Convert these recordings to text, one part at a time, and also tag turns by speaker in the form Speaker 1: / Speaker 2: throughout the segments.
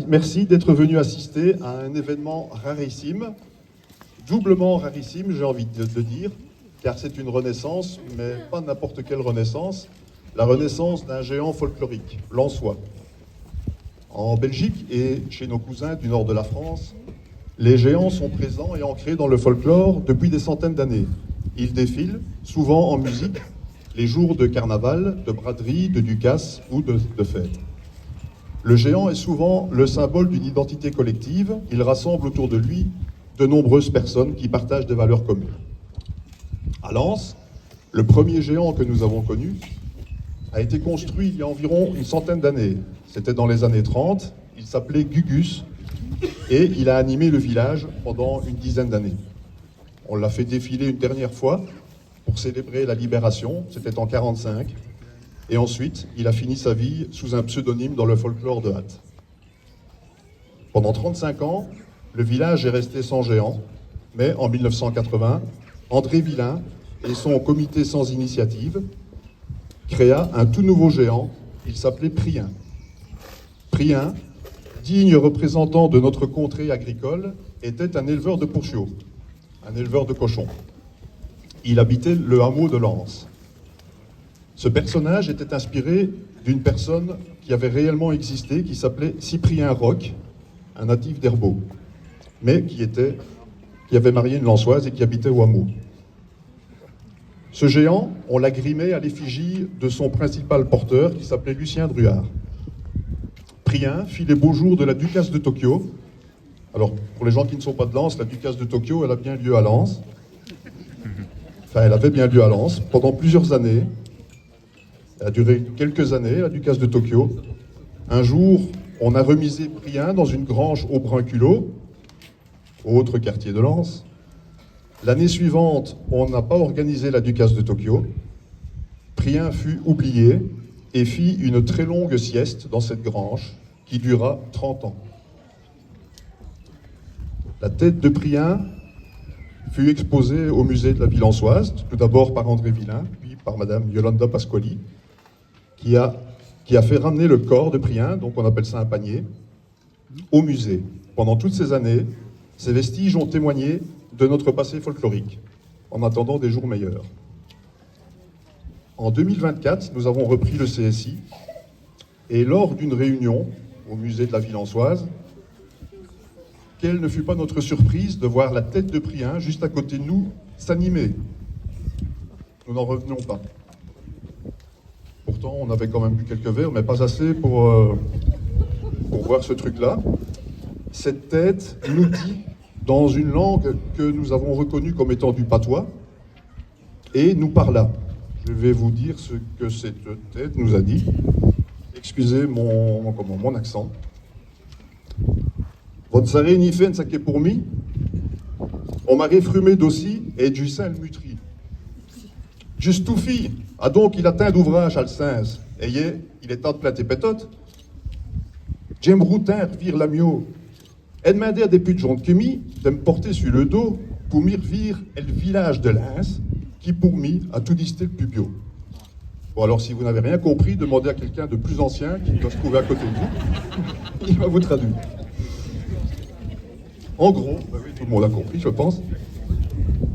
Speaker 1: Merci d'être venu assister à un événement rarissime, doublement rarissime, j'ai envie de dire, car c'est une renaissance, mais pas n'importe quelle renaissance, la renaissance d'un géant folklorique, l'Ansois. En Belgique et chez nos cousins du nord de la France, les géants sont présents et ancrés dans le folklore depuis des centaines d'années. Ils défilent, souvent en musique, les jours de carnaval, de braderie, de ducasse ou de fête. Le géant est souvent le symbole d'une identité collective. Il rassemble autour de lui de nombreuses personnes qui partagent des valeurs communes. À Lens, le premier géant que nous avons connu a été construit il y a environ une centaine d'années. C'était dans les années 30. Il s'appelait Gugus et il a animé le village pendant une dizaine d'années. On l'a fait défiler une dernière fois pour célébrer la libération, c'était en 1945. Et ensuite, il a fini sa vie sous un pseudonyme dans le folklore de Hatt. Pendant 35 ans, le village est resté sans géant, mais en 1980, André Villain et son comité sans initiative créa un tout nouveau géant, il s'appelait Prien. Prien, digne représentant de notre contrée agricole, était un éleveur de pourchiots, un éleveur de cochons. Il habitait le hameau de Lens. Ce personnage était inspiré d'une personne qui avait réellement existé, qui s'appelait Cyprien Roch, un natif d'Herbeau, mais qui avait marié une Lensoise et qui habitait au hameau. Ce géant, on l'a grimé à l'effigie de son principal porteur, qui s'appelait Lucien Druard. Prien fit les beaux jours de la ducasse de Tokyo. Alors, pour les gens qui ne sont pas de Lens, la ducasse de Tokyo, elle a bien lieu à Lens. Enfin, elle avait bien lieu à Lens pendant plusieurs années. Elle a duré quelques années, la ducasse de Tokyo. Un jour, on a remisé Prien dans une grange au Brunculot, autre quartier de Lens. L'année suivante, on n'a pas organisé la ducasse de Tokyo. Prien fut oublié et fit une très longue sieste dans cette grange qui dura 30 ans. La tête de Prien fut exposée au musée de la ville ansoise, tout d'abord par André Villain, puis par madame Yolanda Pasquali, qui a fait ramener le corps de Prien, donc on appelle ça un panier, au musée. Pendant toutes ces années, ces vestiges ont témoigné de notre passé folklorique, en attendant des jours meilleurs. En 2024, nous avons repris le CSI, et lors d'une réunion au musée de la ville ansoise, quelle ne fut pas notre surprise de voir la tête de Prien juste à côté de nous s'animer. Nous n'en revenons pas. Pourtant, on avait quand même bu quelques verres, mais pas assez pour voir ce truc-là. Cette tête nous dit, dans une langue que nous avons reconnue comme étant du patois, et nous parla. Je vais vous dire ce que cette tête nous a dit. Excusez mon accent. Votre saré ni fait ça qui est pour mi. On m'a réfrumé d'aussi et du sein le mutri. Juste tout fille, a donc il atteint d'ouvrage à le sens. Ayez, il est temps de planter pétote. J'aime routin vire l'amio. Elle demandait à des putes gens de mi de me porter sur le dos pour m'y revire et le village de Lens qui pour mi a tout disté le pubio. Bon alors si vous n'avez rien compris, demandez à quelqu'un de plus ancien qui doit se trouver à côté de vous. Il va vous traduire. En gros, bah oui, tout le monde a compris, je pense,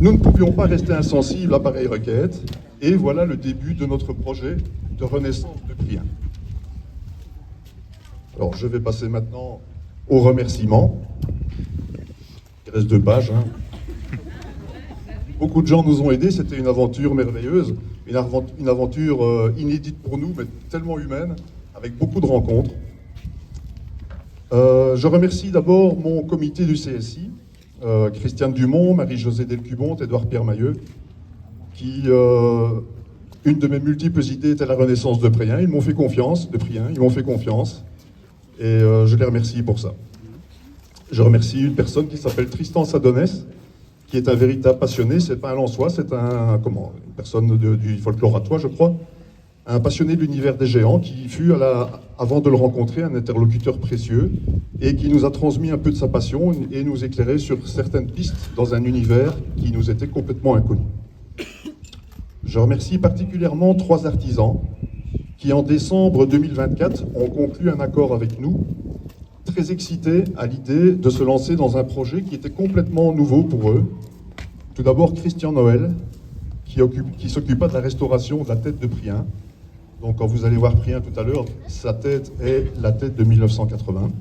Speaker 1: nous ne pouvions pas rester insensibles à pareille requête, et voilà le début de notre projet de renaissance de Prien. Alors, je vais passer maintenant aux remerciements. Il reste 2 pages. Beaucoup de gens nous ont aidés, c'était une aventure merveilleuse, une aventure inédite pour nous, mais tellement humaine, avec beaucoup de rencontres. Je remercie d'abord mon comité du CSI, Christiane Dumont, Marie-Josée Delcubonte, Édouard-Pierre Mailleux, qui, une de mes multiples idées était la renaissance de Prien. Ils m'ont fait confiance, et je les remercie pour ça. Je remercie une personne qui s'appelle Tristan Sadonès, qui est un véritable passionné, c'est pas un Lensois, c'est une personne du folklore attois, je crois, un passionné de l'univers des géants qui fut, avant de le rencontrer, un interlocuteur précieux et qui nous a transmis un peu de sa passion et nous éclairait sur certaines pistes dans un univers qui nous était complètement inconnu. Je remercie particulièrement 3 artisans qui, en décembre 2024, ont conclu un accord avec nous très excités à l'idée de se lancer dans un projet qui était complètement nouveau pour eux. Tout d'abord, Christian Noël, qui s'occupa de la restauration de la tête de Prien. Donc quand vous allez voir Prien tout à l'heure, sa tête est la tête de 1980.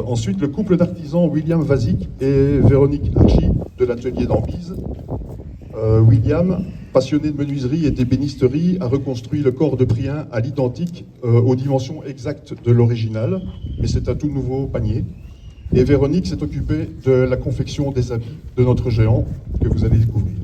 Speaker 1: Ensuite, le couple d'artisans William Vazic et Véronique Archie de l'atelier d'Ambise. William, passionné de menuiserie et d'ébénisterie, a reconstruit le corps de Prien à l'identique aux dimensions exactes de l'original, mais c'est un tout nouveau panier. Et Véronique s'est occupée de la confection des habits de notre géant que vous allez découvrir.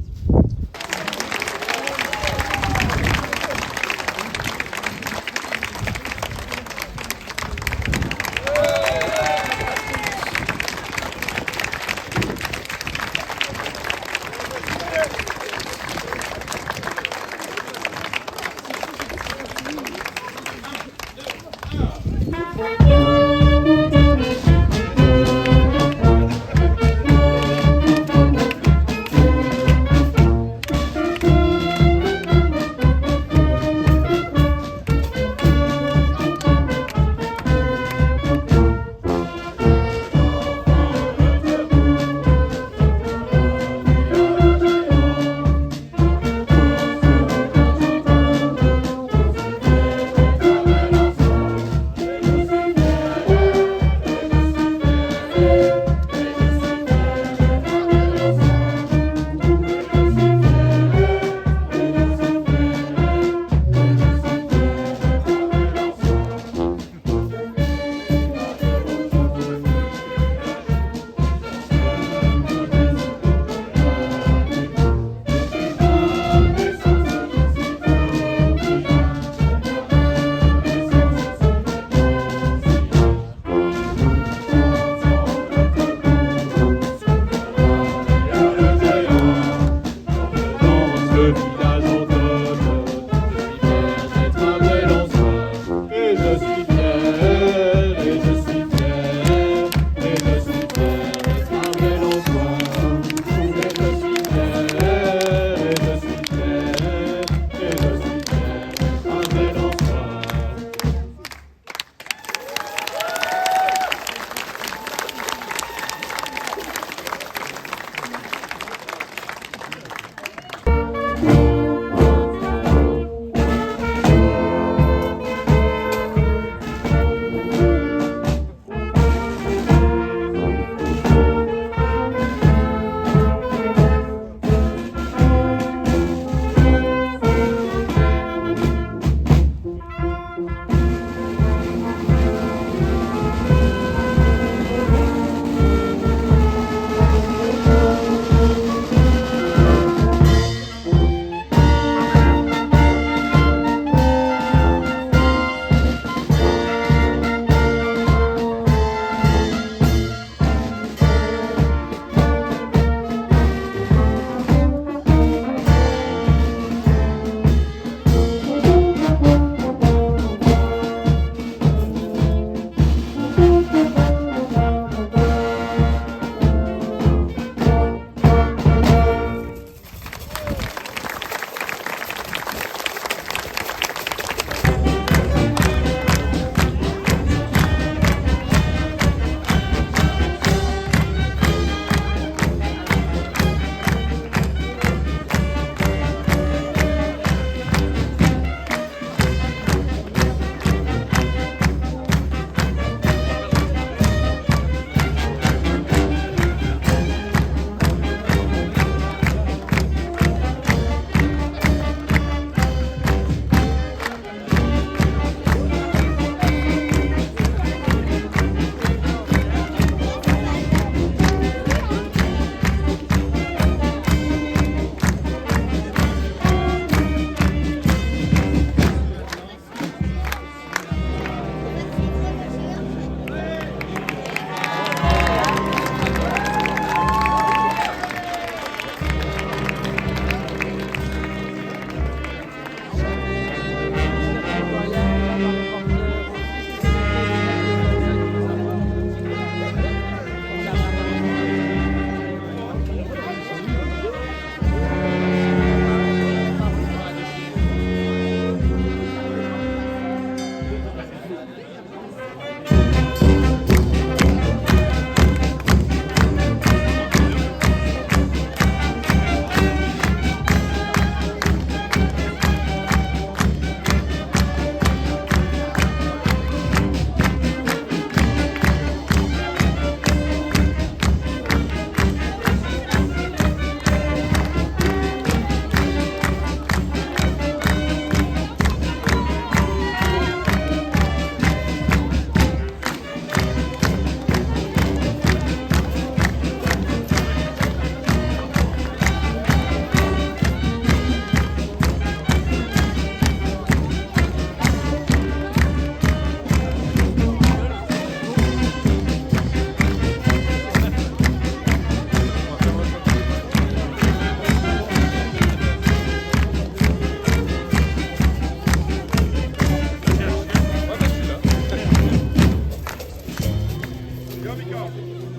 Speaker 2: Mika.